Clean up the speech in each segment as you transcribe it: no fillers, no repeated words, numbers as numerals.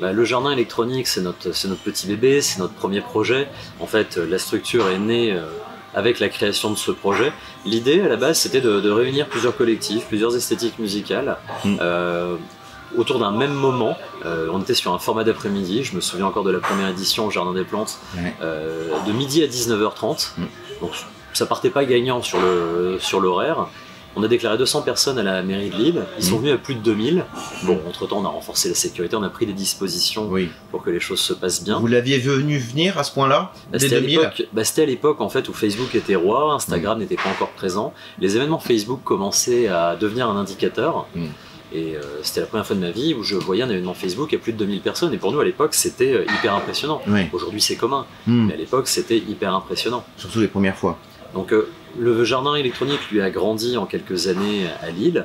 Le jardin électronique, c'est notre petit bébé, c'est notre premier projet. En fait, la structure est née avec la création de ce projet. L'idée, à la base, c'était de réunir plusieurs collectifs, plusieurs esthétiques musicales autour d'un même moment. On était sur un format d'après-midi, je me souviens encore de la première édition au Jardin des Plantes, de midi à 19h30. Donc ça partait pas gagnant sur l'horaire. On a déclaré 200 personnes à la mairie de Lille, ils sont venus à plus de 2000. Bon, entre-temps, on a renforcé la sécurité, on a pris des dispositions pour que les choses se passent bien. Vous l'aviez venir à ce point-là, dès 2000 ? C'était à l'époque en fait, où Facebook était roi, Instagram n'était pas encore présent. Les événements Facebook commençaient à devenir un indicateur. Et c'était la première fois de ma vie où je voyais un événement Facebook à plus de 2000 personnes. Et pour nous, à l'époque, c'était hyper impressionnant. Aujourd'hui, c'est commun. Mais à l'époque, c'était hyper impressionnant. Surtout les premières fois. Donc, le jardin électronique, lui, a grandi en quelques années à Lille.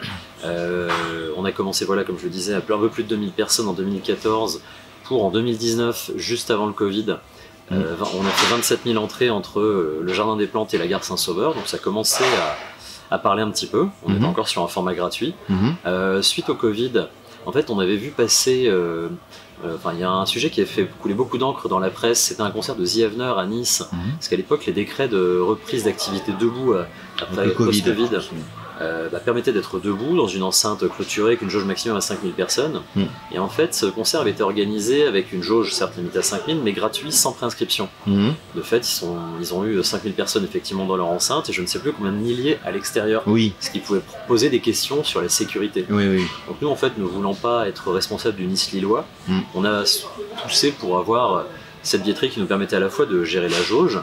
On a commencé, voilà, comme je le disais, à un peu plus de 2000 personnes en 2014 pour, en 2019, juste avant le Covid, on a fait 27 000 entrées entre le Jardin des Plantes et la gare Saint-Sauveur. Donc, ça commençait à parler un petit peu. On était encore sur un format gratuit. Suite au Covid, en fait, on avait vu passer... il y a un sujet qui a fait couler beaucoup d'encre dans la presse, c'était un concert de The Avener à Nice, parce qu'à l'époque les décrets de reprise d'activité debout après le post-Covid permettaient d'être debout dans une enceinte clôturée avec une jauge maximum à 5000 personnes. Et en fait, ce concert avait été organisé avec une jauge certes limitée à 5000, mais gratuit, sans préinscription. De fait, ils ont eu 5000 personnes effectivement dans leur enceinte, et je ne sais plus combien de milliers à l'extérieur, ce qui pouvait poser des questions sur la sécurité. Donc nous, en fait, ne voulant pas être responsables du Nice Lillois, on a poussé pour avoir cette billetterie qui nous permettait à la fois de gérer la jauge,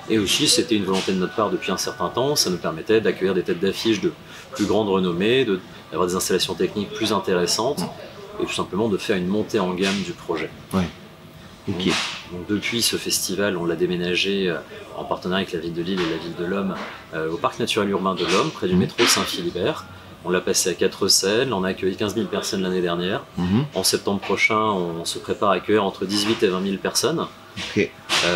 et aussi c'était une volonté de notre part depuis un certain temps, ça nous permettait d'accueillir des têtes d'affiche de plus grande renommée, d'avoir des installations techniques plus intéressantes, et tout simplement de faire une montée en gamme du projet. Donc, depuis ce festival, on l'a déménagé en partenariat avec la ville de Lille et la ville de l'Homme au parc naturel urbain de l'Homme, près du métro Saint-Philibert. On l'a passé à 4 scènes, on a accueilli 15 000 personnes l'année dernière. En septembre prochain, on se prépare à accueillir entre 18 et 20 000 personnes.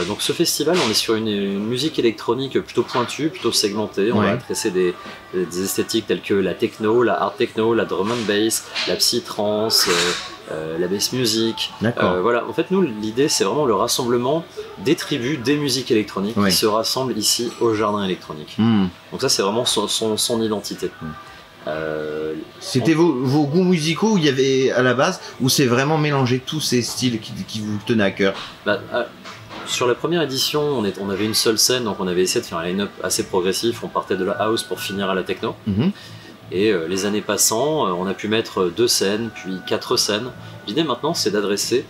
Donc ce festival, on est sur une musique électronique plutôt pointue, plutôt segmentée. On va adresser des esthétiques telles que la techno, la hard techno, la drum and bass, la psy-trance, la bass music. Voilà. En fait, nous, l'idée, c'est vraiment le rassemblement des tribus, des musiques électroniques qui se rassemblent ici au Jardin électronique. Donc ça, c'est vraiment son identité. C'était vos goûts musicaux où il y avait à la base, ou c'est vraiment mélanger tous ces styles qui vous tenaient à cœur? Sur la première édition, on avait une seule scène, donc on avait essayé de faire un line-up assez progressif. On partait de la house pour finir à la techno. Et les années passant, on a pu mettre 2 scènes, puis 4 scènes. L'idée maintenant, c'est d'adresser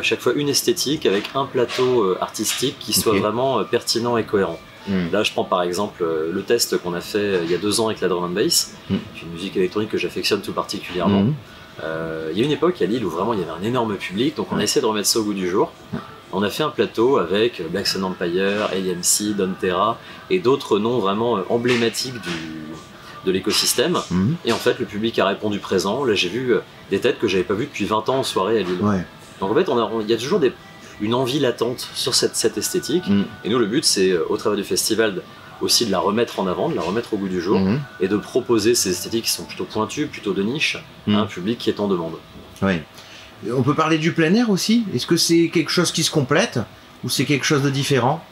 chaque fois une esthétique avec un plateau artistique qui soit vraiment pertinent et cohérent. Là, je prends par exemple le test qu'on a fait il y a 2 ans avec la drum and bass, une musique électronique que j'affectionne tout particulièrement. Il y a une époque à Lille où vraiment il y avait un énorme public, donc on a essayé de remettre ça au goût du jour. On a fait un plateau avec Black Sun Empire, AMC, Don Terra et d'autres noms vraiment emblématiques de l'écosystème. Et en fait, le public a répondu présent. Là, j'ai vu des têtes que j'avais pas vues depuis 20 ans en soirée à Lille. Donc en fait, il y a toujours une envie latente sur cette esthétique. Et nous, le but, c'est au travers du festival aussi de la remettre en avant, de la remettre au goût du jour, et de proposer ces esthétiques qui sont plutôt pointues, plutôt de niche, à un public qui est en demande. On peut parler du plein air aussi. Est-ce que c'est quelque chose qui se complète ou c'est quelque chose de différent?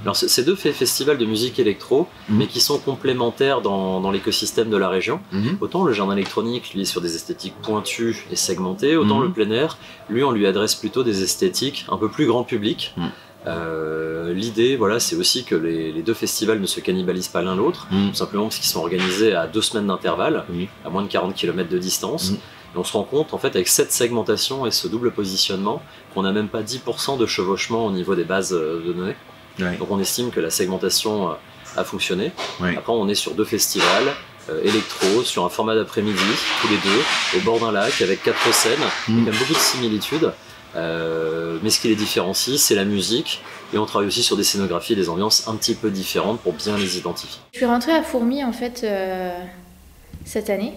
Alors c'est deux festivals de musique électro, mais qui sont complémentaires dans l'écosystème de la région. Autant le jardin électronique, lui, est sur des esthétiques pointues et segmentées, autant le plein air, lui, on lui adresse plutôt des esthétiques un peu plus grand public. L'idée, voilà, c'est aussi que les deux festivals ne se cannibalisent pas l'un l'autre, tout simplement parce qu'ils sont organisés à 2 semaines d'intervalle, à moins de 40 km de distance. Et on se rend compte, en fait, avec cette segmentation et ce double positionnement, qu'on n'a même pas 10% de chevauchement au niveau des bases de données. Donc on estime que la segmentation a fonctionné. Après, on est sur 2 festivals électro, sur un format d'après-midi, tous les deux, au bord d'un lac, avec 4 scènes. Il y a quand même beaucoup de similitudes. Mais ce qui les différencie, c'est la musique, et on travaille aussi sur des scénographies et des ambiances un petit peu différentes pour bien les identifier. Je suis rentrée à Fourmi en fait cette année,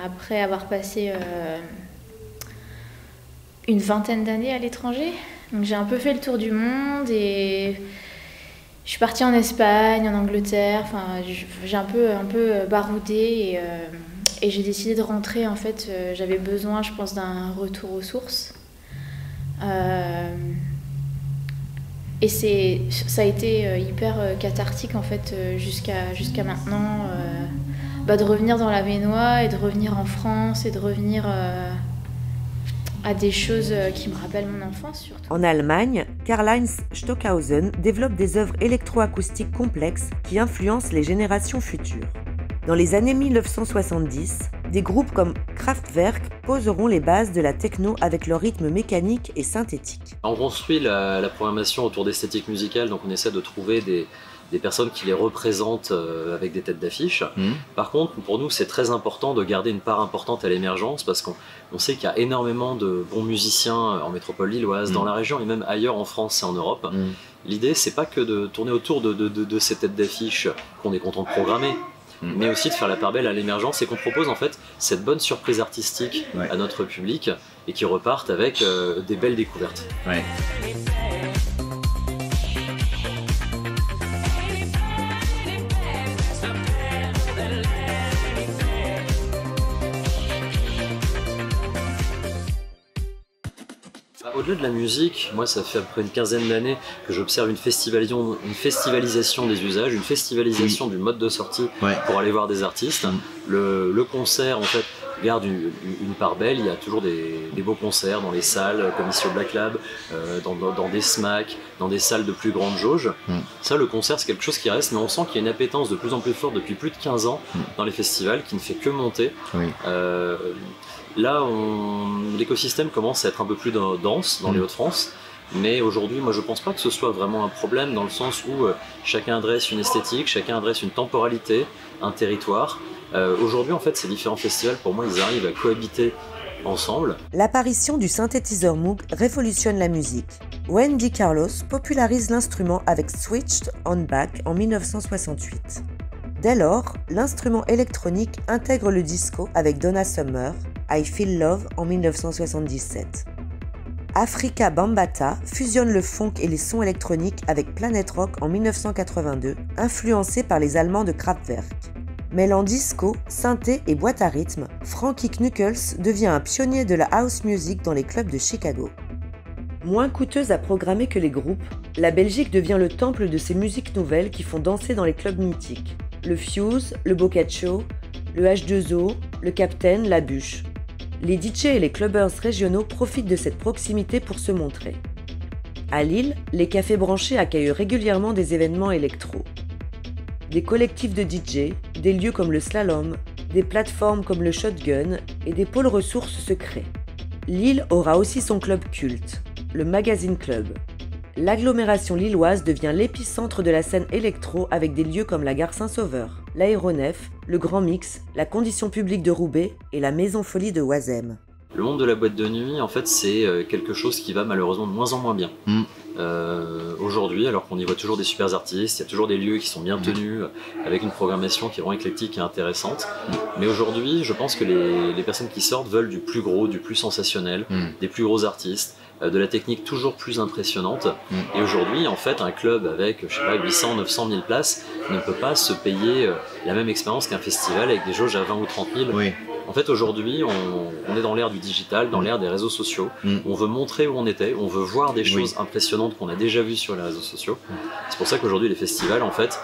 après avoir passé une vingtaine d'années à l'étranger. Donc j'ai un peu fait le tour du monde et je suis partie en Espagne, en Angleterre. Enfin, j'ai un peu baroudé et j'ai décidé de rentrer. En fait, j'avais besoin, je pense, d'un retour aux sources. Et ça a été hyper cathartique en fait jusqu'à maintenant, de revenir dans la baignoire et de revenir en France et de revenir à des choses qui me rappellent mon enfance surtout. En Allemagne, Karl-Heinz Stockhausen développe des œuvres électroacoustiques complexes qui influencent les générations futures. Dans les années 1970, des groupes comme Kraftwerk poseront les bases de la techno avec leur rythme mécanique et synthétique. On construit la programmation autour d'esthétique musicale, donc on essaie de trouver des personnes qui les représentent avec des têtes d'affiche. Par contre, pour nous, c'est très important de garder une part importante à l'émergence parce qu'on sait qu'il y a énormément de bons musiciens en métropole lilloise, dans la région et même ailleurs en France et en Europe. L'idée, c'est pas que de tourner autour de ces têtes d'affiche qu'on est content de programmer, mais aussi de faire la part belle à l'émergence et qu'on propose en fait cette bonne surprise artistique à notre public et qui repartent avec des belles découvertes. Au-delà de la musique, moi ça fait à peu près une quinzaine d'années que j'observe une festivalisation des usages, une festivalisation du mode de sortie pour aller voir des artistes. Le concert en fait garde une part belle, il y a toujours des beaux concerts dans les salles comme ici au Black Lab, dans des SMAC, dans des salles de plus grande jauge. Ça, le concert c'est quelque chose qui reste, mais on sent qu'il y a une appétence de plus en plus forte depuis plus de 15 ans dans les festivals qui ne fait que monter. Là, l'écosystème commence à être un peu plus dense dans les Hauts-de-France, mais aujourd'hui, moi je pense pas que ce soit vraiment un problème dans le sens où chacun adresse une esthétique, chacun adresse une temporalité, un territoire. Aujourd'hui, en fait, ces différents festivals, pour moi, ils arrivent à cohabiter ensemble. L'apparition du synthétiseur Moog révolutionne la musique. Wendy Carlos popularise l'instrument avec Switched on Back en 1968. Dès lors, l'instrument électronique intègre le disco avec Donna Summer, I Feel Love en 1977. Afrika Bambaataa fusionne le funk et les sons électroniques avec Planet Rock en 1982, influencé par les Allemands de Kraftwerk. Mêlant disco, synthé et boîte à rythme, Frankie Knuckles devient un pionnier de la house music dans les clubs de Chicago. Moins coûteuse à programmer que les groupes, la Belgique devient le temple de ces musiques nouvelles qui font danser dans les clubs mythiques. Le Fuse, le Boccaccio, le H2O, le Captain, la Bûche. Les DJ et les clubbers régionaux profitent de cette proximité pour se montrer. À Lille, les cafés branchés accueillent régulièrement des événements électro. Des collectifs de DJ, des lieux comme le Slalom, des plateformes comme le Shotgun et des pôles ressources se créent. Lille aura aussi son club culte, le Magazine Club. L'agglomération lilloise devient l'épicentre de la scène électro avec des lieux comme la gare Saint-Sauveur, l'Aéronef, le Grand Mix, la Condition publique de Roubaix et la Maison Folie de Oisem. Le monde de la boîte de nuit, en fait, c'est quelque chose qui va malheureusement de moins en moins bien. Aujourd'hui, alors qu'on y voit toujours des super artistes, il y a toujours des lieux qui sont bien tenus, avec une programmation qui est vraiment éclectique et intéressante. Mais aujourd'hui, je pense que les personnes qui sortent veulent du plus gros, du plus sensationnel, des plus gros artistes, de la technique toujours plus impressionnante. Et aujourd'hui, en fait, un club avec, je sais pas, 800, 900 000 places ne peut pas se payer la même expérience qu'un festival avec des jauges à 20 ou 30 000. En fait, aujourd'hui, on est dans l'ère du digital, dans l'ère des réseaux sociaux. On veut montrer où on était, on veut voir des choses impressionnantes qu'on a déjà vues sur les réseaux sociaux. C'est pour ça qu'aujourd'hui, les festivals, en fait,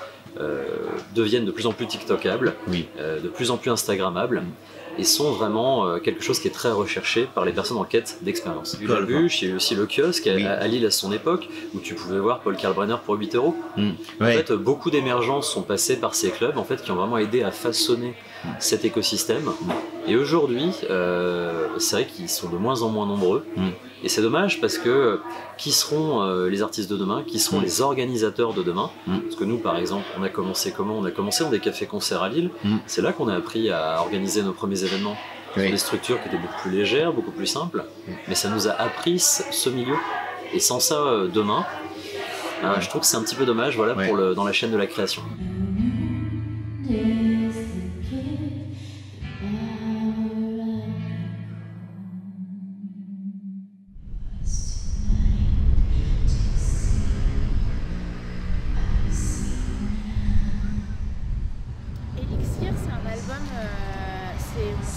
deviennent de plus en plus TikTokables, de plus en plus Instagrammables, et sont vraiment quelque chose qui est très recherché par les personnes en quête d'expérience. Il y a eu la bûche, il y a eu aussi le kiosque à Lille à son époque, où tu pouvais voir Paul Kalkbrenner pour 8 €. En fait, beaucoup d'émergences sont passées par ces clubs en fait, qui ont vraiment aidé à façonner cet écosystème. Et aujourd'hui, c'est vrai qu'ils sont de moins en moins nombreux. Et c'est dommage parce que qui seront les artistes de demain, qui seront les organisateurs de demain? Parce que nous, par exemple, on a commencé comment? On a commencé dans des cafés-concerts à Lille. C'est là qu'on a appris à organiser nos premiers événements. Des structures qui étaient beaucoup plus légères, beaucoup plus simples. Mais ça nous a appris ce milieu. Et sans ça, demain, je trouve que c'est un petit peu dommage voilà, dans la chaîne de la création.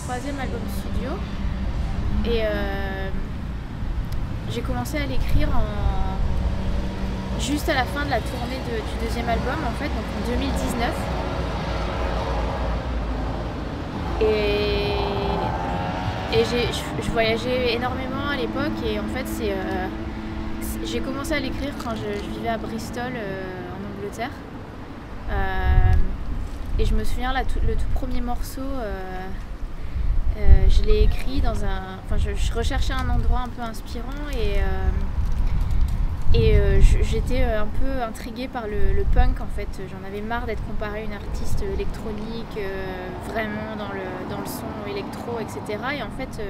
Troisième album studio et j'ai commencé à l'écrire juste à la fin de la tournée du deuxième album en fait, donc en 2019 et je voyageais énormément à l'époque et en fait j'ai commencé à l'écrire quand je vivais à Bristol en Angleterre et je me souviens le tout premier morceau je l'ai écrit dans un... Enfin, je recherchais un endroit un peu inspirant et j'étais un peu intriguée par le punk en fait. J'en avais marre d'être comparée à une artiste électronique, vraiment dans le son électro, etc. Et en fait,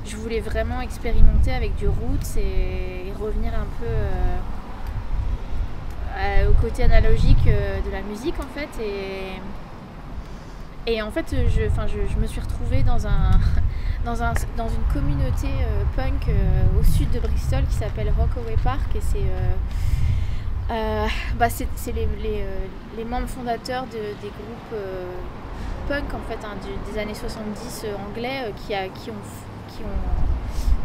je voulais vraiment expérimenter avec du roots et revenir un peu au côté analogique de la musique en fait. Et en fait, je me suis retrouvée dans une communauté punk au sud de Bristol qui s'appelle Rockaway Park et c'est les membres fondateurs des groupes punk en fait, des années 70 anglais qui ont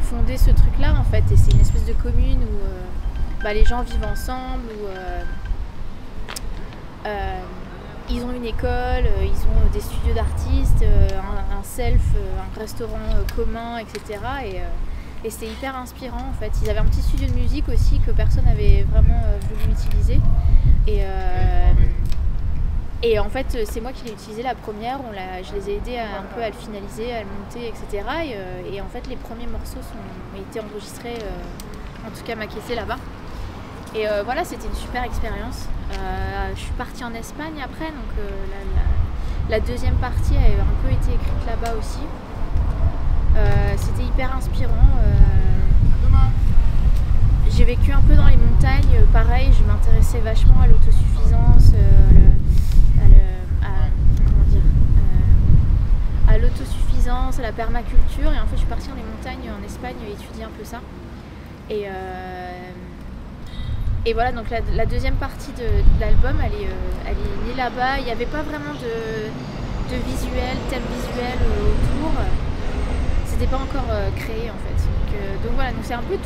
fondé ce truc-là en fait. Et c'est une espèce de commune où les gens vivent ensemble, où ils ont une école, ils ont des studios d'artistes, un restaurant commun, etc. Et c'était hyper inspirant en fait. Ils avaient un petit studio de musique aussi que personne n'avait vraiment voulu utiliser. Et en fait, c'est moi qui l'ai utilisé la première. Je les ai aidés un peu à le finaliser, à le monter, etc. Et en fait, les premiers morceaux ont été enregistrés, en tout cas maquettés là-bas. Et voilà, c'était une super expérience. Je suis partie en Espagne après, donc la deuxième partie a un peu été écrite là-bas aussi. C'était hyper inspirant. J'ai vécu un peu dans les montagnes, pareil, je m'intéressais vachement à l'autosuffisance, à l'autosuffisance, à la permaculture. Et en fait, je suis partie dans les montagnes en Espagne étudier un peu ça. Et voilà, donc la deuxième partie de l'album, elle est née là-bas. Il n'y avait pas vraiment de visuel, thème visuel autour. C'était pas encore créé en fait. Donc voilà, donc c'est un peu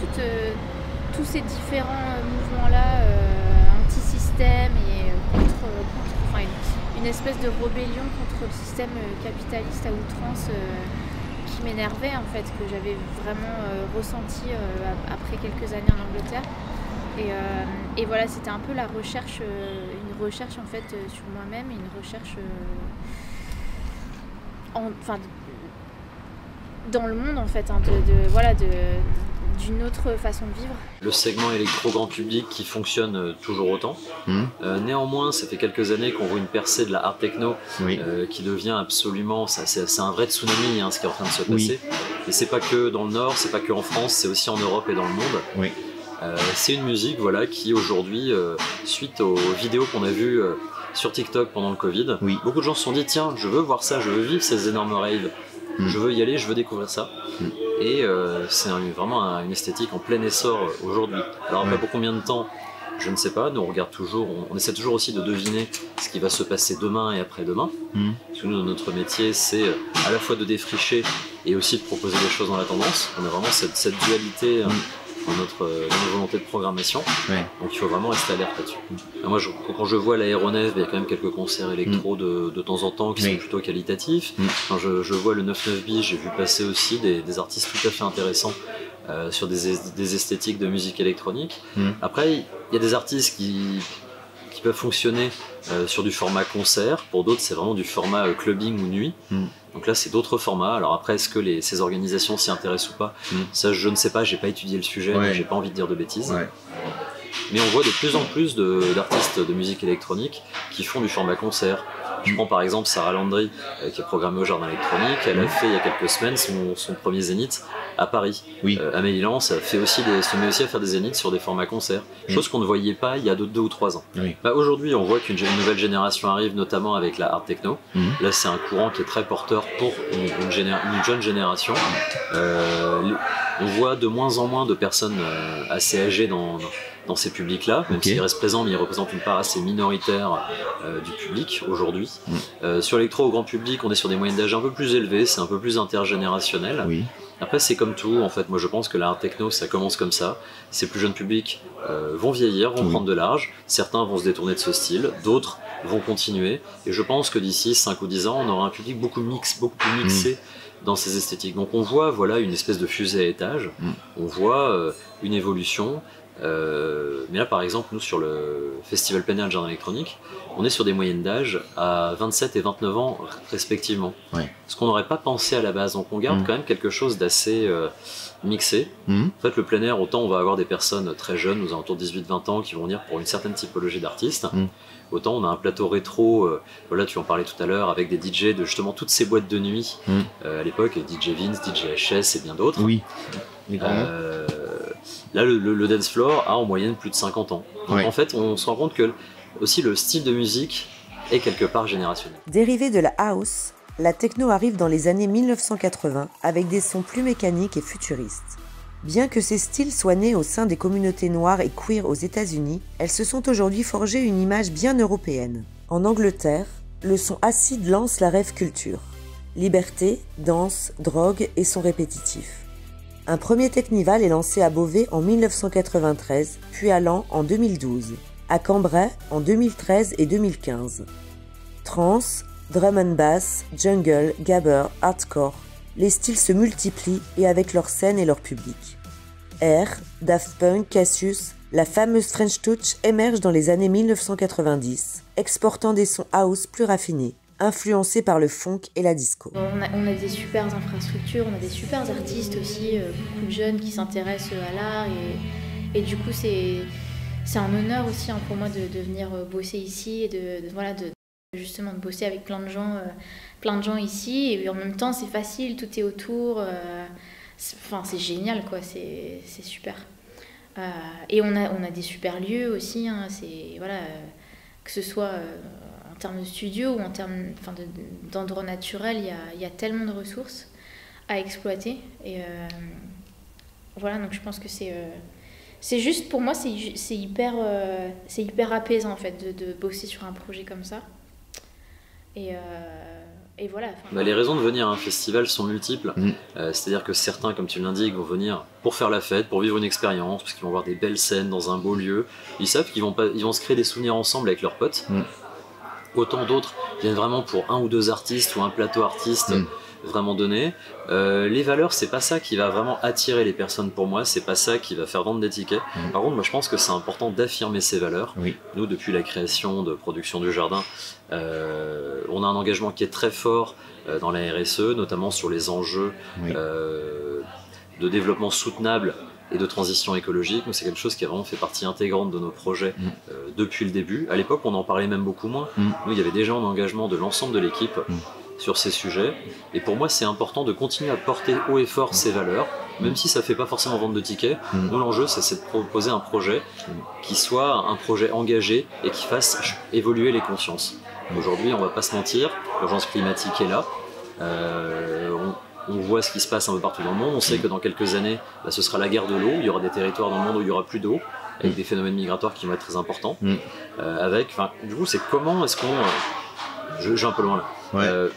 tous ces différents mouvements-là, anti-système et contre une espèce de rébellion contre le système capitaliste à outrance qui m'énervait en fait, que j'avais vraiment ressenti après quelques années en Angleterre. Et voilà, c'était un peu une recherche en fait sur moi-même et une recherche dans le monde en fait, hein, d'une autre façon de vivre. Le segment électro grand public qui fonctionne toujours autant. Néanmoins, ça fait quelques années qu'on voit une percée de la hard techno qui devient absolument, c'est un vrai tsunami ce qui est en train de se passer. Et c'est pas que dans le Nord, c'est pas que en France, c'est aussi en Europe et dans le monde. C'est une musique qui aujourd'hui, suite aux vidéos qu'on a vues sur TikTok pendant le Covid, beaucoup de gens se sont dit tiens, je veux voir ça, je veux vivre ces énormes raves, je veux y aller, je veux découvrir ça. Et c'est vraiment une esthétique en plein essor aujourd'hui. Alors après pour combien de temps, Je ne sais pas, nous on regarde toujours, on essaie toujours aussi de deviner ce qui va se passer demain et après-demain. Parce que nous, notre métier, c'est à la fois de défricher et aussi de proposer des choses dans la tendance. On a vraiment cette dualité dans notre volonté de programmation. Ouais. Donc il faut vraiment rester alerte là-dessus. Moi, quand je vois l'aéronef, il y a quand même quelques concerts électro de temps en temps qui sont plutôt qualitatifs. Quand je vois le 99 Bi, j'ai vu passer aussi des artistes tout à fait intéressants sur des esthétiques de musique électronique. Après, il y a des artistes qui peuvent fonctionner sur du format concert. Pour d'autres, c'est vraiment du format clubbing ou nuit. Donc là, c'est d'autres formats. Alors après, est-ce que ces organisations s'y intéressent ou pas? Ça, je ne sais pas, j'ai pas étudié le sujet, donc j'ai pas envie de dire de bêtises. Mais on voit de plus en plus d'artistes de musique électronique qui font du format concert. Je prends par exemple Sarah Landry, qui est programmée au Jardin électronique. Elle a fait il y a quelques semaines son premier zénith à Paris. Amélie Lance se met aussi à faire des zéniths sur des formats concerts, chose qu'on ne voyait pas il y a 2 ou 3 ans. Aujourd'hui, on voit qu'une nouvelle génération arrive, notamment avec la hard techno. Là, c'est un courant qui est très porteur pour une jeune génération. On voit de moins en moins de personnes assez âgées dans ces publics-là, même s'ils restent présents, mais ils représentent une part assez minoritaire du public aujourd'hui. Sur l'électro au grand public, on est sur des moyennes d'âge un peu plus élevées, c'est un peu plus intergénérationnel. Après, c'est comme tout, en fait. Moi, je pense que la hard techno, ça commence comme ça. Ces plus jeunes publics vont vieillir, vont prendre de l'âge. Certains vont se détourner de ce style, d'autres vont continuer. Et je pense que d'ici 5 ou 10 ans, on aura un public beaucoup plus mixé dans ces esthétiques. Donc, on voit une espèce de fusée à étage. On voit une évolution. Mais là, par exemple, nous, sur le festival plein air de Jardin électronique, on est sur des moyennes d'âge à 27 et 29 ans respectivement. Ce qu'on n'aurait pas pensé à la base. Donc on garde quand même quelque chose d'assez mixé. En fait, le plein air, autant on va avoir des personnes très jeunes, aux alentours de 18-20 ans, qui vont venir pour une certaine typologie d'artistes. Autant on a un plateau rétro, voilà, tu en parlais tout à l'heure, avec des DJ de justement toutes ces boîtes de nuit à l'époque, DJ Vince, DJ HS et bien d'autres. Là, le dance floor a en moyenne plus de 50 ans. Donc, en fait, on se rend compte que aussi le style de musique est quelque part générationnel. Dérivé de la house, la techno arrive dans les années 1980 avec des sons plus mécaniques et futuristes. Bien que ces styles soient nés au sein des communautés noires et queer aux États-Unis, elles se sont aujourd'hui forgées une image bien européenne. En Angleterre, le son acide lance la rave culture. Liberté, danse, drogue et son répétitif. Un premier technival est lancé à Beauvais en 1993, puis à Laon en 2012, à Cambrai en 2013 et 2015. Trance, drum and bass, jungle, gabber, hardcore, les styles se multiplient et avec leur scène et leur public. Air, Daft Punk, Cassius, la fameuse French Touch émerge dans les années 1990, exportant des sons house plus raffinés, influencés par le funk et la disco. On a des super infrastructures, on a des super artistes aussi, beaucoup de jeunes qui s'intéressent à l'art et du coup c'est un honneur aussi pour moi de venir bosser ici et de justement de bosser avec plein de gens ici et en même temps c'est facile, tout est autour, c'est génial quoi, c'est super. Et on a des super lieux aussi, que ce soit en termes de studio ou en termes d'endroits naturels, il y a tellement de ressources à exploiter. Et donc je pense que c'est juste, pour moi, c'est hyper apaisant en fait de bosser sur un projet comme ça. Et voilà. Les raisons de venir à un festival sont multiples. C'est-à-dire que certains, comme tu l'indiques, vont venir pour faire la fête, pour vivre une expérience, parce qu'ils vont voir des belles scènes dans un beau lieu. Ils savent qu'ils vont se créer des souvenirs ensemble avec leurs potes. Autant d'autres viennent vraiment pour 1 ou 2 artistes ou un plateau artiste vraiment donné. Les valeurs, c'est pas ça qui va vraiment attirer les personnes pour moi, c'est pas ça qui va faire vendre des tickets. Par contre, moi je pense que c'est important d'affirmer ces valeurs. Nous, depuis la création de Production du Jardin, on a un engagement qui est très fort dans la RSE, notamment sur les enjeux de développement soutenable et de transition écologique. C'est quelque chose qui a vraiment fait partie intégrante de nos projets depuis le début. À l'époque, on en parlait même beaucoup moins. Nous, il y avait déjà un engagement de l'ensemble de l'équipe sur ces sujets. Et pour moi, c'est important de continuer à porter haut et fort ces valeurs, même si ça ne fait pas forcément vendre de tickets. Nous, l'enjeu, c'est de proposer un projet qui soit un projet engagé et qui fasse évoluer les consciences. Aujourd'hui, on ne va pas se mentir, l'urgence climatique est là. On voit ce qui se passe un peu partout dans le monde. On sait que dans quelques années, ce sera la guerre de l'eau. Il y aura des territoires dans le monde où il n'y aura plus d'eau. avec des phénomènes migratoires qui vont être très importants. Du coup, c'est comment est-ce qu'on... je vais un peu loin là.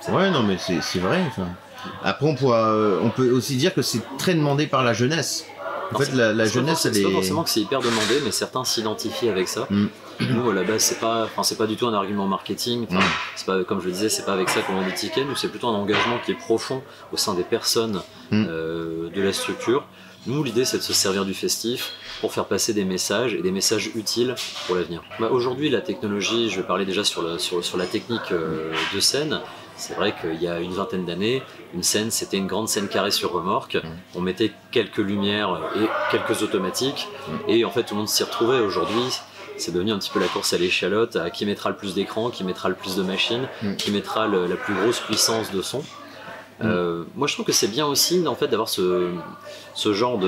Ouais, non, mais c'est vrai. Après, on peut aussi dire que c'est très demandé par la jeunesse. En fait, la jeunesse, elle est... C'est pas forcément que c'est hyper demandé, mais certains s'identifient avec ça. Nous, à la base, c'est pas du tout un argument marketing. C'est pas, comme je le disais, c'est pas avec ça qu'on vend des tickets. Nous, c'est plutôt un engagement qui est profond au sein des personnes de la structure. Nous, l'idée, c'est de se servir du festif pour faire passer des messages et des messages utiles pour l'avenir. Aujourd'hui, la technologie, je vais parler déjà sur la technique de scène. C'est vrai qu'il y a une vingtaine d'années, une scène, c'était une grande scène carrée sur remorque. On mettait quelques lumières et quelques automatiques. Et en fait, tout le monde s'y retrouvait. Aujourd'hui, c'est devenu un petit peu la course à l'échalote, à qui mettra le plus d'écran, qui mettra le plus de machines, qui mettra la plus grosse puissance de son. Moi, je trouve que c'est bien aussi en fait, d'avoir ce genre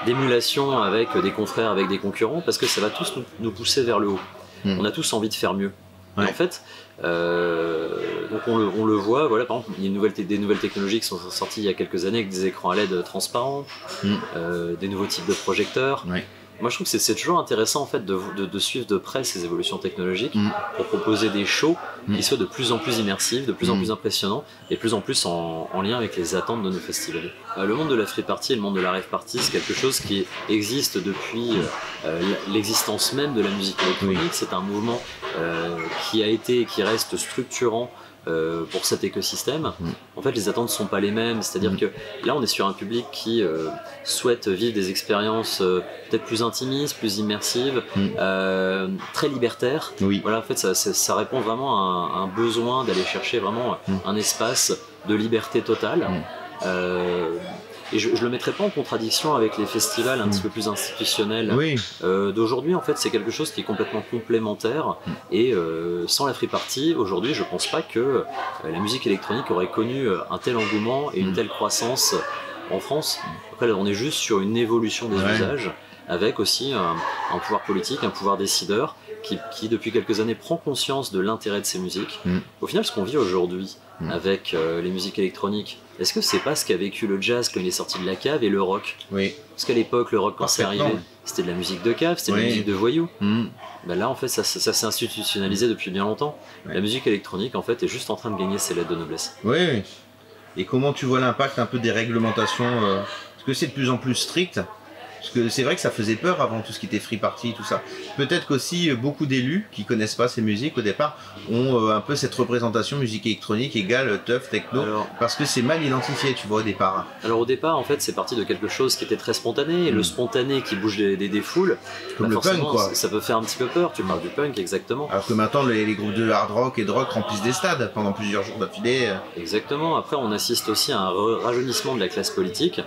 d'émulation avec des confrères, avec des concurrents, parce que ça va tous nous pousser vers le haut. On a tous envie de faire mieux. Et en fait, donc on le voit, voilà, par exemple, il y a des nouvelles technologies qui sont sorties il y a quelques années avec des écrans à LED transparents, des nouveaux types de projecteurs. Moi, je trouve que c'est toujours intéressant en fait, de suivre de près ces évolutions technologiques pour proposer des shows qui soient de plus en plus immersifs, de plus en plus impressionnants et de plus en plus en lien avec les attentes de nos festivals. Le monde de la free party et le monde de la rave party, c'est quelque chose qui existe depuis l'existence même de la musique électronique. C'est un mouvement qui a été et qui reste structurant pour cet écosystème. En fait, les attentes ne sont pas les mêmes, c'est-à-dire que là on est sur un public qui souhaite vivre des expériences peut-être plus intimistes, plus immersives, très libertaires. Voilà, en fait, ça répond vraiment à un besoin d'aller chercher vraiment un espace de liberté totale. Et je le mettrai pas en contradiction avec les festivals un petit peu plus institutionnels d'aujourd'hui. En fait, c'est quelque chose qui est complètement complémentaire. Et sans la free party, aujourd'hui, je pense pas que la musique électronique aurait connu un tel engouement et une telle croissance en France. Après, là, on est juste sur une évolution des usages, avec aussi un pouvoir politique, un pouvoir décideur qui depuis quelques années prend conscience de l'intérêt de ces musiques. Au final, ce qu'on vit aujourd'hui avec les musiques électroniques, est-ce que c'est pas ce qu'a vécu le jazz quand il est sorti de la cave et le rock? Parce qu'à l'époque, le rock, quand c'est arrivé, c'était de la musique de cave, c'était de la musique de voyous. Là, en fait, ça s'est institutionnalisé depuis bien longtemps. La musique électronique, en fait, est juste en train de gagner ses lettres de noblesse. Et comment tu vois l'impact un peu des réglementations Parce que c'est de plus en plus strict. Parce que c'est vrai que ça faisait peur avant tout ce qui était free party, tout ça. Peut-être qu'aussi beaucoup d'élus qui connaissent pas ces musiques au départ ont un peu cette représentation musique électronique égale teuf, techno, parce que c'est mal identifié, tu vois, au départ. Alors au départ, en fait, c'est parti de quelque chose qui était très spontané, et le spontané qui bouge des foules, comme le punk, quoi. Ça peut faire un petit peu peur, tu parles du punk, exactement. Alors que maintenant, les groupes de hard rock et de rock remplissent des stades pendant plusieurs jours d'affilée. Exactement, après on assiste aussi à un rajeunissement de la classe politique,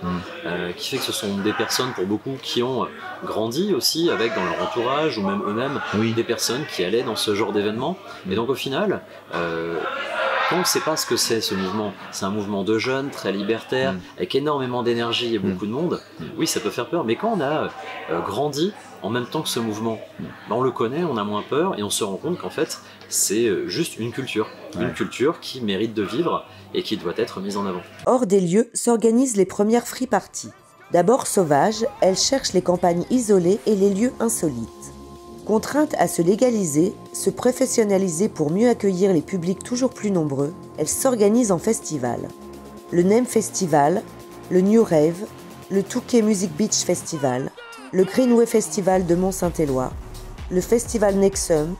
qui fait que ce sont des personnes, pour beaucoup, qui ont grandi aussi avec dans leur entourage ou même eux-mêmes des personnes qui allaient dans ce genre d'événements. Et donc au final, quand on ne sait pas ce que c'est ce mouvement, c'est un mouvement de jeunes, très libertaire, avec énormément d'énergie et beaucoup de monde, oui ça peut faire peur, mais quand on a grandi en même temps que ce mouvement, on le connaît, on a moins peur et on se rend compte qu'en fait c'est juste une culture qui mérite de vivre et qui doit être mise en avant. Hors des lieux s'organisent les premières free parties. D'abord sauvages, elles cherchent les campagnes isolées et les lieux insolites. Contraintes à se légaliser, se professionnaliser pour mieux accueillir les publics toujours plus nombreux, elles s'organisent en festivals. Le NEM Festival, le New Rave, le Touquet Music Beach Festival, le Greenway Festival de Mont-Saint-Éloi, le Festival Nexum,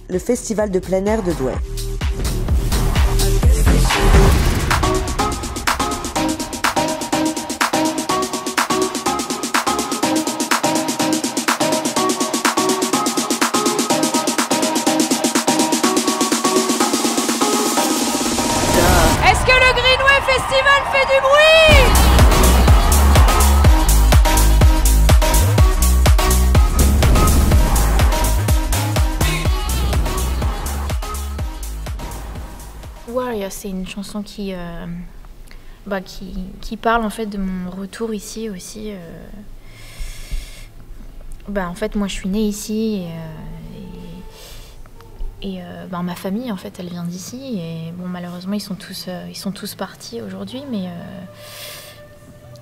le Festival de plein air de Douai. Warrior, c'est une chanson qui parle en fait de mon retour ici aussi. En fait, moi, je suis née ici et ma famille, en fait, elle vient d'ici. Et bon, malheureusement, ils sont tous partis aujourd'hui,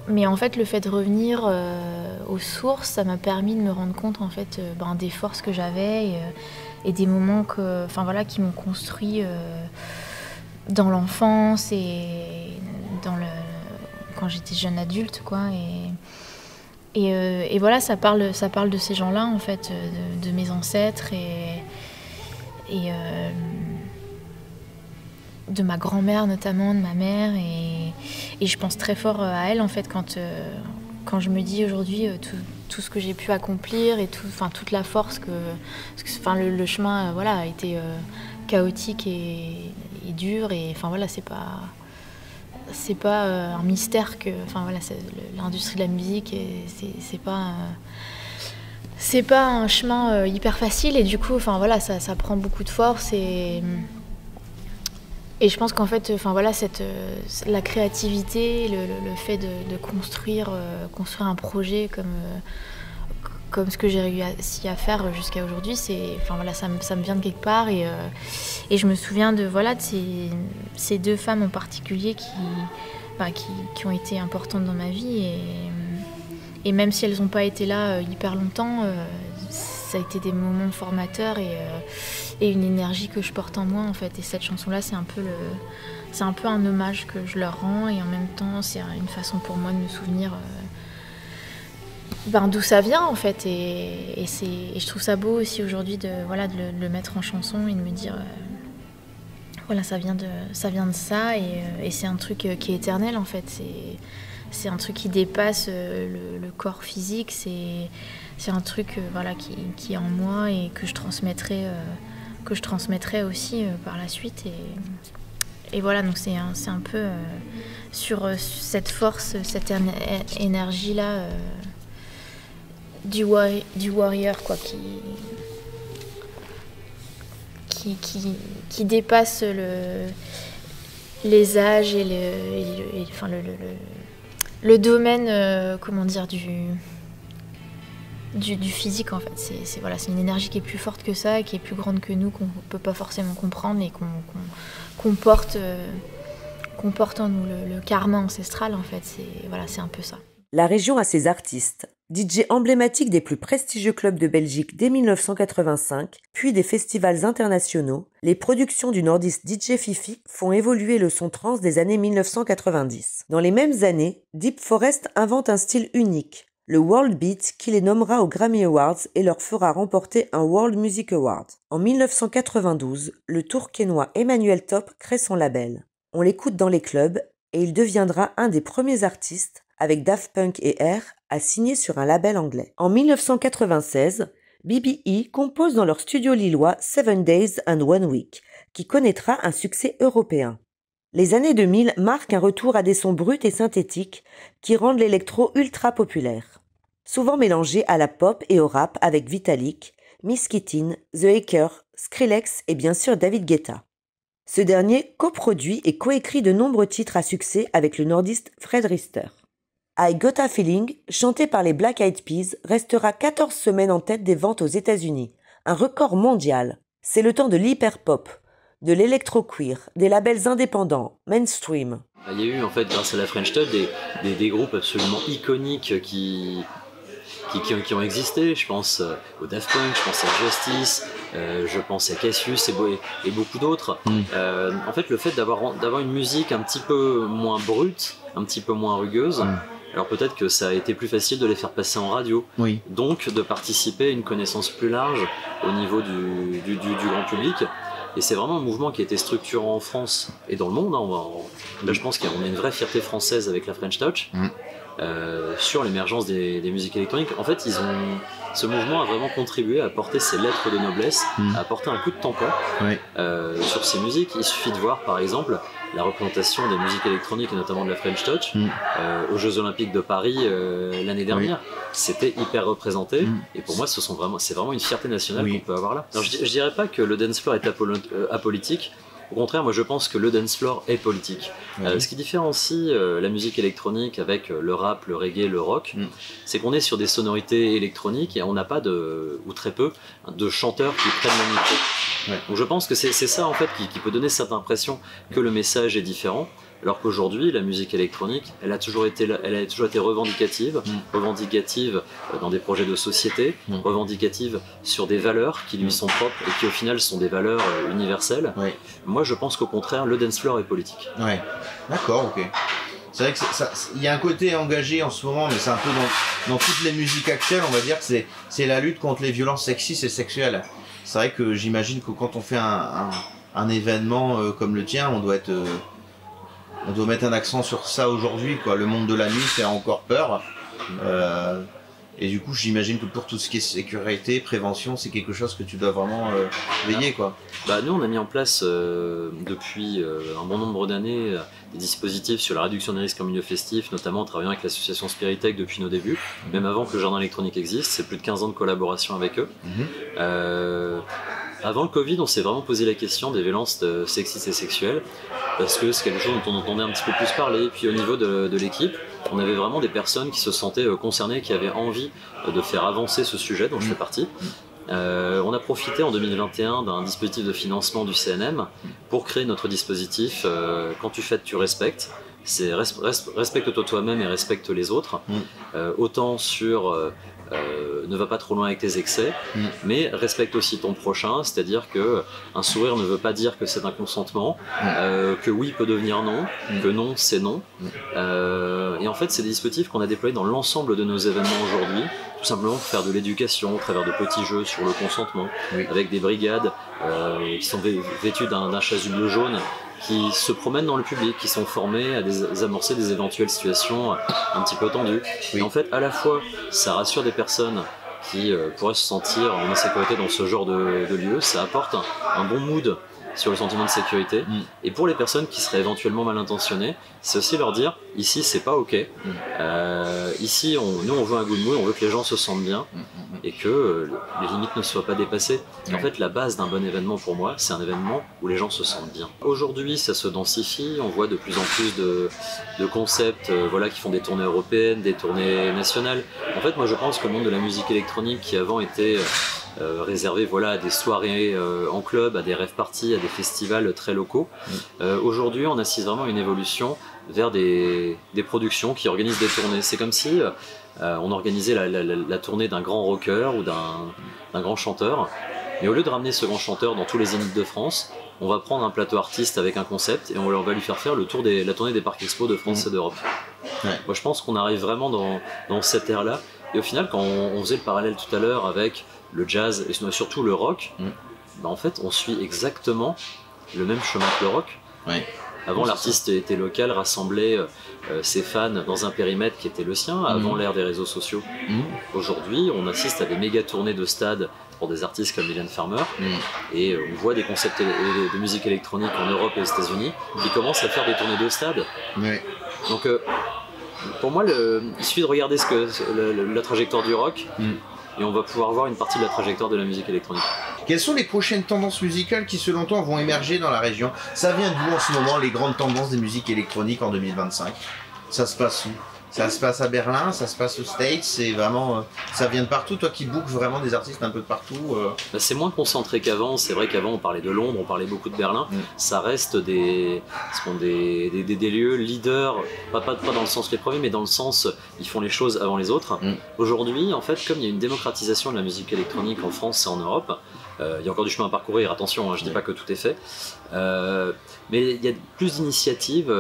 Mais en fait, le fait de revenir aux sources, ça m'a permis de me rendre compte en fait, des forces que j'avais et des moments qui m'ont construit dans l'enfance et quand j'étais jeune adulte, quoi. Et voilà, ça parle de ces gens-là, en fait, de mes ancêtres et de ma grand-mère notamment, de ma mère. Et je pense très fort à elle, en fait, quand je me dis aujourd'hui tout ce que j'ai pu accomplir et toute la force le chemin a été chaotique et dur. Et c'est pas un mystère que l'industrie de la musique c'est pas un chemin hyper facile, et du coup ça prend beaucoup de force et je pense qu'en fait la créativité, le fait de construire un projet comme ce que j'ai réussi à faire jusqu'à aujourd'hui, ça me vient de quelque part, et je me souviens de ces deux femmes en particulier qui ont été importantes dans ma vie, et même si elles n'ont pas été là hyper longtemps, ça a été des moments formateurs et une énergie que je porte en moi, en fait. Et cette chanson-là, c'est un peu un hommage que je leur rends, et en même temps c'est une façon pour moi de me souvenir d'où ça vient, en fait, et je trouve ça beau aussi aujourd'hui de le mettre en chanson et de me dire ça vient de ça, et c'est un truc qui est éternel, en fait. C'est un truc qui dépasse le corps physique, c'est un truc qui est en moi et que je transmettrai aussi par la suite, et voilà, donc c'est un peu sur cette force, cette énergie-là du warrior, quoi, qui dépasse les âges et le domaine du physique, en fait. C'est une énergie qui est plus forte que ça, qui est plus grande que nous, qu'on ne peut pas forcément comprendre, et qu'on porte en nous, le karma ancestral, en fait. C'est un peu ça. La région a ses artistes, DJ emblématiques des plus prestigieux clubs de Belgique dès 1985, puis des festivals internationaux. Les productions du nordiste DJ Fifi font évoluer le son trance des années 1990. Dans les mêmes années, Deep Forest invente un style unique, le World Beat, qui les nommera aux Grammy Awards et leur fera remporter un World Music Award. En 1992, le Tourquenois Emmanuel Top crée son label. On l'écoute dans les clubs et il deviendra un des premiers artistes, avec Daft Punk et R, à signer sur un label anglais. En 1996, BBE compose dans leur studio lillois 7 Days and 1 Week, qui connaîtra un succès européen. Les années 2000 marquent un retour à des sons bruts et synthétiques qui rendent l'électro ultra populaire. Souvent mélangé à la pop et au rap avec Vitalik, Miss Kittin, The Hacker, Skrillex et bien sûr David Guetta. Ce dernier coproduit et coécrit de nombreux titres à succès avec le nordiste Fred Rister. I Got a Feeling, chanté par les Black Eyed Peas, restera 14 semaines en tête des ventes aux États-Unis, un record mondial. C'est le temps de l'hyper-pop, de l'électro-queer, des labels indépendants, mainstream. Il y a eu, en fait, grâce à la French Touch, des groupes absolument iconiques qui ont existé. Je pense au Daft Punk, je pense à Justice, je pense à Cassius et beaucoup d'autres. En fait, le fait d'avoir une musique un petit peu moins brute, un petit peu moins rugueuse, alors peut-être que ça a été plus facile de les faire passer en radio, donc de participer à une connaissance plus large au niveau du grand public. Et c'est vraiment un mouvement qui a été structurant en France et dans le monde. Là, je pense qu'on a une vraie fierté française avec la French Touch sur l'émergence des musiques électroniques. En fait, ce mouvement a vraiment contribué à apporter ses lettres de noblesse, à apporter un coup de tampon sur ces musiques. Il suffit de voir, par exemple, la représentation des musiques électroniques et notamment de la French Touch aux Jeux Olympiques de Paris l'année dernière. C'était hyper représenté et pour moi c'est vraiment une fierté nationale qu'on peut avoir là. Alors, je dirais pas que le dance floor est apolitique. Au contraire, moi je pense que le dance floor est politique. Ce qui différencie la musique électronique avec le rap, le reggae, le rock, c'est qu'on est sur des sonorités électroniques et on n'a pas ou très peu, de chanteurs qui prennent le micro. Donc je pense que c'est ça en fait qui peut donner cette impression que le message est différent. Alors qu'aujourd'hui, la musique électronique, elle a toujours été revendicative, revendicative dans des projets de société, revendicative sur des valeurs qui lui sont propres et qui au final sont des valeurs universelles. Ouais. Moi, je pense qu'au contraire, le dance floor est politique. Ouais, d'accord, ok. C'est vrai que il y a un côté engagé en ce moment, mais c'est un peu dans toutes les musiques actuelles, on va dire que c'est la lutte contre les violences sexistes et sexuelles. C'est vrai que j'imagine que quand on fait un événement comme le tien, on doit mettre un accent sur ça aujourd'hui, quoi. Le monde de la nuit fait encore peur. Et du coup, j'imagine que pour tout ce qui est sécurité, prévention, c'est quelque chose que tu dois vraiment veiller, quoi. Bah, nous, on a mis en place depuis un bon nombre d'années des dispositifs sur la réduction des risques en milieu festif, notamment en travaillant avec l'association Spiritech depuis nos débuts, même avant que le jardin électronique existe. C'est plus de 15 ans de collaboration avec eux. Avant le Covid, on s'est vraiment posé la question des violences sexistes et sexuelles, parce que c'est quelque chose dont on entendait un petit peu plus parler. Et puis au niveau de l'équipe, on avait vraiment des personnes qui se sentaient concernées, qui avaient envie de faire avancer ce sujet, dont je fais partie. On a profité en 2021 d'un dispositif de financement du CNM pour créer notre dispositif Quand tu fêtes, tu respectes. C'est respecte-toi toi-même et respecte les autres. Autant sur ne va pas trop loin avec tes excès, mais respecte aussi ton prochain, c'est-à-dire que un sourire ne veut pas dire que c'est un consentement, que oui peut devenir non, que non c'est non. Et en fait, c'est des dispositifs qu'on a déployés dans l'ensemble de nos événements aujourd'hui, tout simplement pour faire de l'éducation au travers de petits jeux sur le consentement, avec des brigades qui sont vêtues d'un chasuble jaune, qui se promènent dans le public, qui sont formés à amorcer des éventuelles situations un petit peu tendues. Et en fait, à la fois, ça rassure des personnes qui pourraient se sentir en insécurité dans ce genre de lieu, ça apporte un bon mood sur le sentiment de sécurité. Et pour les personnes qui seraient éventuellement mal intentionnées, c'est aussi leur dire, ici c'est pas ok, ici nous on veut un good mood, on veut que les gens se sentent bien et que les limites ne soient pas dépassées. Et en fait, la base d'un bon événement pour moi, c'est un événement où les gens se sentent bien. Aujourd'hui, ça se densifie, on voit de plus en plus de concepts qui font des tournées européennes, des tournées nationales. En fait, moi je pense que le monde de la musique électronique, qui avant était réservé à des soirées en club, à des rave parties, à des festivals très locaux, aujourd'hui on assiste vraiment à une évolution vers des productions qui organisent des tournées. C'est comme si on organisait la tournée d'un grand rocker ou d'un grand chanteur, mais au lieu de ramener ce grand chanteur dans tous les zéniths de France, on va prendre un plateau artiste avec un concept et on va lui faire le tour la tournée des parcs expo de France et d'Europe. Moi je pense qu'on arrive vraiment dans cette ère-là, et au final, quand on faisait le parallèle tout à l'heure avec le jazz et surtout le rock, en fait on suit exactement le même chemin que le rock. Avant, l'artiste était local, rassemblait ses fans dans un périmètre qui était le sien, avant l'ère des réseaux sociaux. Aujourd'hui, on assiste à des méga tournées de stades pour des artistes comme Mylène Farmer, et on voit des concepts de musique électronique en Europe et aux États-Unis qui commencent à faire des tournées de stades. Donc pour moi, il suffit de regarder la trajectoire du rock, et on va pouvoir voir une partie de la trajectoire de la musique électronique. Quelles sont les prochaines tendances musicales qui, selon toi, vont émerger dans la région? Ça vient d'où en ce moment, les grandes tendances des musiques électroniques en 2025? Ça se passe où? Ça se passe à Berlin, ça se passe aux States, c'est vraiment, ça vient de partout, toi qui bookes vraiment des artistes un peu de partout. C'est moins concentré qu'avant, c'est vrai qu'avant on parlait de Londres, on parlait beaucoup de Berlin, ça reste des lieux leaders, pas dans le sens les premiers, mais dans le sens ils font les choses avant les autres. Aujourd'hui, en fait, comme il y a une démocratisation de la musique électronique en France et en Europe, il y a encore du chemin à parcourir, attention, je dis pas que tout est fait, mais il y a plus d'initiatives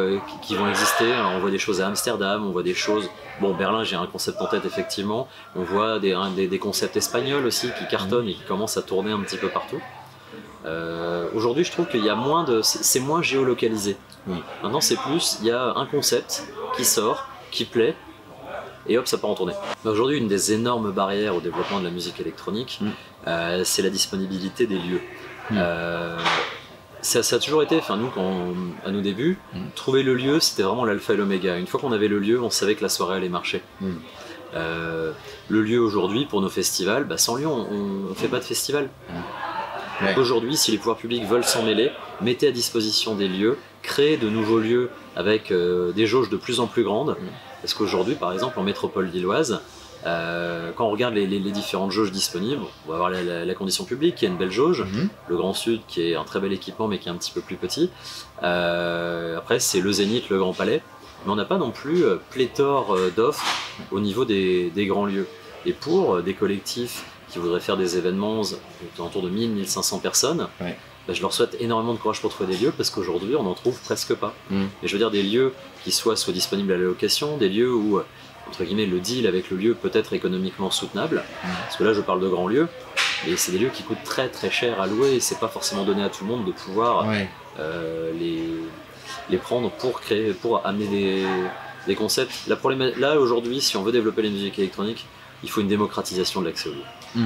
qui vont exister. Alors, on voit des choses à Amsterdam, on voit des choses... Bon, Berlin, j'ai un concept en tête, effectivement. On voit des concepts espagnols aussi qui cartonnent et qui commencent à tourner un petit peu partout. Aujourd'hui, je trouve qu'il y a c'est moins géolocalisé. Maintenant, c'est plus, il y a un concept qui sort, qui plaît, et hop, ça part en tournée. Aujourd'hui, une des énormes barrières au développement de la musique électronique, c'est la disponibilité des lieux. Ça a toujours été, nous, à nos débuts, trouver le lieu, c'était vraiment l'alpha et l'oméga. Une fois qu'on avait le lieu, on savait que la soirée allait marcher. Le lieu aujourd'hui, pour nos festivals, sans lieu, on ne fait pas de festival. Donc aujourd'hui, si les pouvoirs publics veulent s'en mêler, mettez à disposition des lieux, créez de nouveaux lieux avec des jauges de plus en plus grandes. Parce qu'aujourd'hui, par exemple, en métropole lilloise, Quand on regarde les différentes jauges disponibles, on va avoir la condition publique qui est une belle jauge, le Grand Sud qui est un très bel équipement mais qui est un petit peu plus petit. Après c'est le Zénith, le Grand Palais, mais on n'a pas non plus pléthore d'offres au niveau des grands lieux. Et pour des collectifs qui voudraient faire des événements autour de 1000-1500 personnes, bah, je leur souhaite énormément de courage pour trouver des lieux parce qu'aujourd'hui on n'en trouve presque pas. Et je veux dire des lieux qui soient disponibles à la location, des lieux où entre guillemets le deal avec le lieu peut être économiquement soutenable, parce que là je parle de grands lieux, et c'est des lieux qui coûtent très très cher à louer et c'est pas forcément donné à tout le monde de pouvoir les prendre pour amener des concepts. Là aujourd'hui, si on veut développer les musiques électroniques, il faut une démocratisation de l'accès au lieu.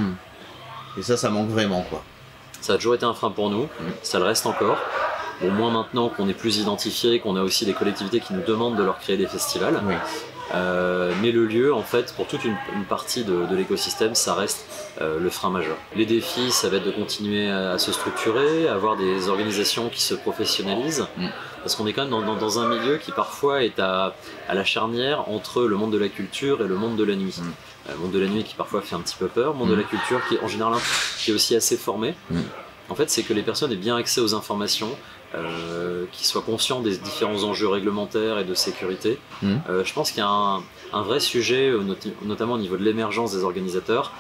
Et ça manque vraiment, quoi. Ça a toujours été un frein pour nous, ça le reste encore. Au moins maintenant qu'on est plus identifié, qu'on a aussi des collectivités qui nous demandent de leur créer des festivals. Mais le lieu, en fait, pour toute une partie de l'écosystème, ça reste le frein majeur. Les défis, ça va être de continuer à se structurer, à avoir des organisations qui se professionnalisent, parce qu'on est quand même dans un milieu qui parfois est à la charnière entre le monde de la culture et le monde de la nuit. Le monde de la nuit qui parfois fait un petit peu peur, le monde de la culture qui est en général qui est aussi assez formé. En fait, c'est que les personnes aient bien accès aux informations, qu'ils soient conscients des différents enjeux réglementaires et de sécurité. Je pense qu'il y a un vrai sujet, notamment au niveau de l'émergence des organisateurs,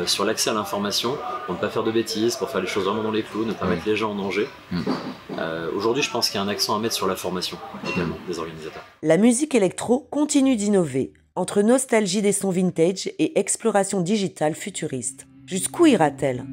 sur l'accès à l'information, pour ne pas faire de bêtises, pour faire les choses vraiment dans les clous, ne pas mettre les gens en danger. Aujourd'hui, je pense qu'il y a un accent à mettre sur la formation également des organisateurs. La musique électro continue d'innover, entre nostalgie des sons vintage et exploration digitale futuriste. Jusqu'où ira-t-elle ?